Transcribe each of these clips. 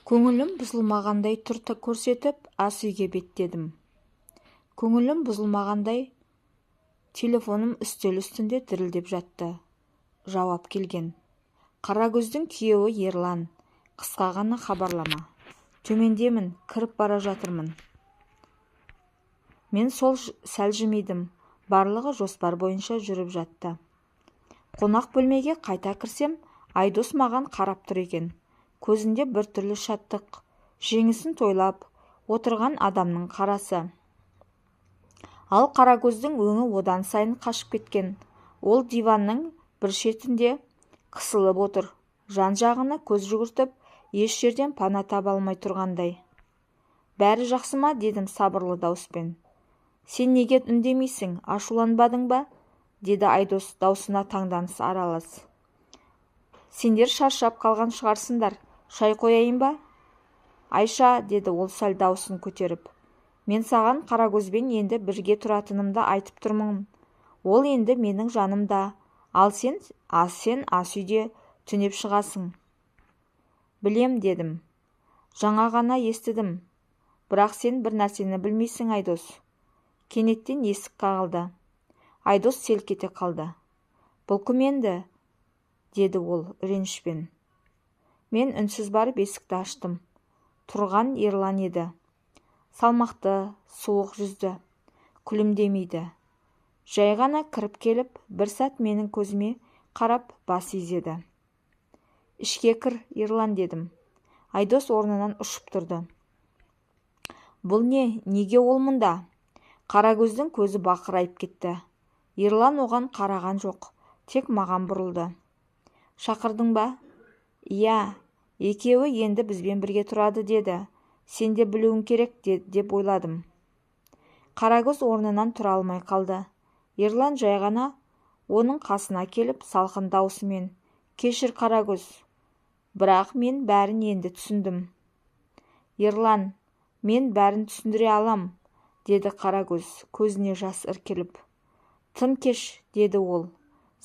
Көңілім бұзылмағандай түрті көрсетіп, ас үйге беттедім. Көңілім бұзылмағандай телефоным үстел үстінде дірілдеп жатты. Жауап келген. Қарагөздің күйеуі Ерлан. Қысқа ғана хабарлама. Төмендемін, кіріп бара жатырмын. Мен сол сәл жымидым. Барлығы жоспар бойынша жүріп жатты. Қонақ бөлмеге қайта кірсем, Айдос маған қарап тұр екен. Көзінде бір түрлі шаттық, жеңісін тойлап отырған адамның қарасы. Ал Қарагөздің өңі одан сайын қашып кеткен. Ол диванның бір шетінде қысылып отыр. Жан-жағына көз жүгіртіп, еш жерден пана таба алмай тұрғандай. Бәрі жақсы ма? Дедім сабырлы дауыспен. Сен неге үндемейсің? Ашуланбадың ба? Деді Айдос даусына таңданыс аралас. Сендер шаршап қалған шығарсыңдар. Шай қояйын ба? Айша, деді ол сәл даусын көтеріп. Мен саған Қарагөзбен енді бірге тұратынымды айтып тұрмын. Ол енді менің жанымда. Ал сен ас үйде түнеп шығасың. Білем, дедім. Жаңа ғана естідім. Бірақ сен бір нәрсені білмейсің, Айдос. Кенеттен есік қағылды. Айдос селк ете қалды. Бұл кім енді? Деді ол ренішпен. Мен үнсіз барып есікті аштым. Тұрған Ерлан еді. Салмақты, суық жүзді, күлімдемейді. Жай ғана кіріп келіп, бір сәт менің көзіме қарап бас изеді. Ішке кір, Ерлан, дедім. Айдос орнынан ұшып тұрды. Бұл не? Неге ол мұнда? Қарагөздің көзі бақырайып кетті. Ерлан оған қараған жоқ, тек маған бұрылды. Шақырдың ба? Иә, екеуі енді бізбен бірге тұрады, деді. Сен де білуің керек деп ойладым. Қарагөз орнынан тұра алмай қалды. Ерлан жай ғана оның қасына келіп салқын даусымен. Кешір, Қарагөз. Бірақ мен бәрін енді түсіндім. Ерлан, мен бәрін түсіндіре алам, деді Қарагөз, көзіне жас іркіліп. Тым кеш, деді ол.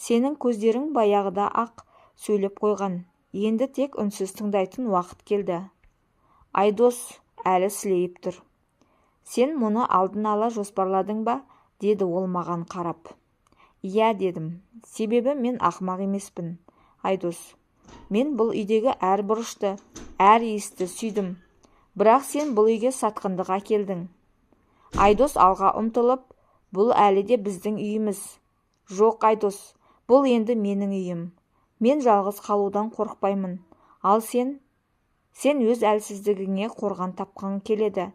Сенің көздерің баяғыда ақ сөйлеп қойған. Енді тек үнсіз тыңдайтын уақыт келді. Айдос әлі сілейіп тұр. Сен мұны алдын ала жоспарладың ба? Деді ол маған қарап. Иә, дедім. Себебі мен ақымақ емеспін, Айдос. Мен бұл үйдегі әр бұрышты, әр иісті сүйдім. Бірақ сен бұл үйге сатқындық әкелдің. Айдос алға ұмтылып, бұл әлі де біздің үйіміз. Жоқ, Айдос, бұл енді менің үйім. Мен жалғыз қалудан қорықпаймын. Ал сен өз әлсіздігіңе қорған тапқан келеді.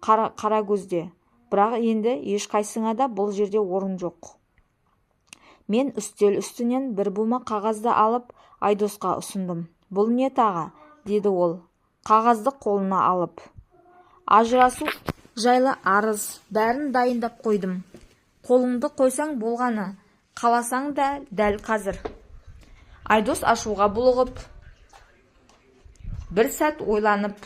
Қарагөзде. Бірақ енді ешқайсыңа да бұл жерде орын жоқ. Мен үстел үстінен бір бума қағазды алып Айдосқа ұсындым. Бұл не тағы? Деді ол, қағазды қолына алып. Ажырасу жайлы арыз, бәрін дайындап қойдым. Қолыңды қойсаң болғаны, қаласаң да дәл қазір. Айдос ашуға булығып, бір сәт ойланып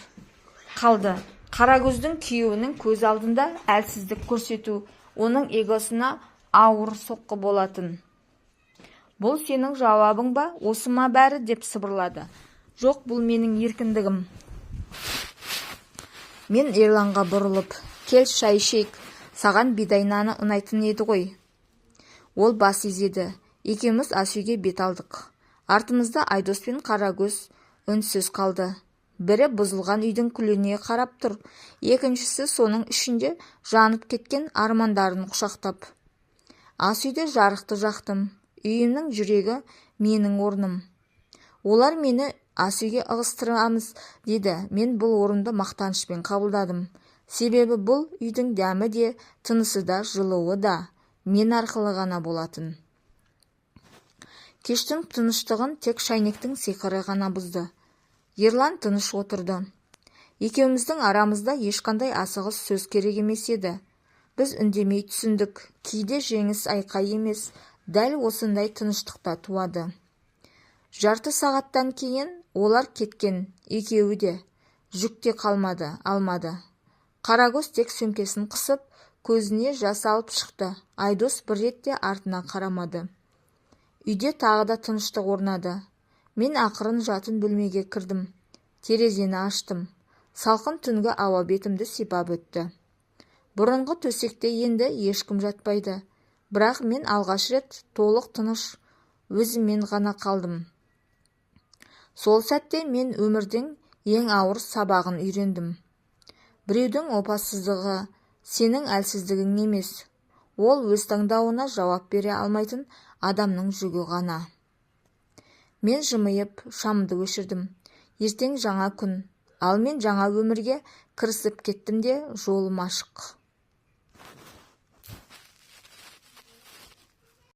қалды. Қарагөздің күйеуінің көз алдында әлсіздік көрсету оның эгосына ауыр соққы болатын. Бұл сенің жауабың ба? Осы ма бәрі? Деп сыбырлады. Жоқ, бұл менің еркіндігім. Мен Ерланға бұрылып, кел шай ішейік. Саған бидай наны ұнайтын еді ғой. Ол бас изеді. Екеуміз ас үйге бет алдық. Артымызда Айдос пен Қарагөз үнсіз қалды. Бірі бұзылған үйдің күліне қарап тұр, екіншісі соның ішінде жанып кеткен армандарын құшақтап. Ас үйде жарықты жақтым. Үйімнің жүрегі менің орным. Олар мені ас үйге ығыстырамыз, деді. Мен бұл орынды мақтанышпен қабылдадым. Себебі бұл үйдің дәмі де, тынысы да, жылуы да мен арқылы ғана болатын. Кештің тыныштығын тек шайнектің сиқыры ғана бұзды. Ерлан тыныш отырды. Екеуміздің арамызда ешқандай асығыс сөз керек емес еді. Біз үндемей түсіндік. Кейде жеңіс айқай емес, дәл осындай тыныштықта туады. Жарты сағаттан кейін олар кеткен, екеуі де. Жүк те алмады. Қарагөз тек сөмкесін қысып, көзіне жас алып шықты. Айдос бір ретте артына қарамады. Үйде тағы да тыныштық орнады. Мен ақырын жатын бөлмеге кірдім. Терезені аштым. Салқын түнгі ауа бетімді сипап өтті. Бұрынғы төсекте енді ешкім жатпайды. Бірақ мен алғаш рет толық тыныш өзіммен ғана қалдым. Сол сәтте мен өмірдің ең ауыр сабағын үйрендім. Біреудің опасыздығы сенің әлсіздігің емес. Ол өз таңдауына жауап бере алмайтын адамның жүгі ғана. Мен жымиып шамды өшірдім. Ертең жаңа күн, ал мен жаңа өмірге кірісіп кеттім де жолым ашық.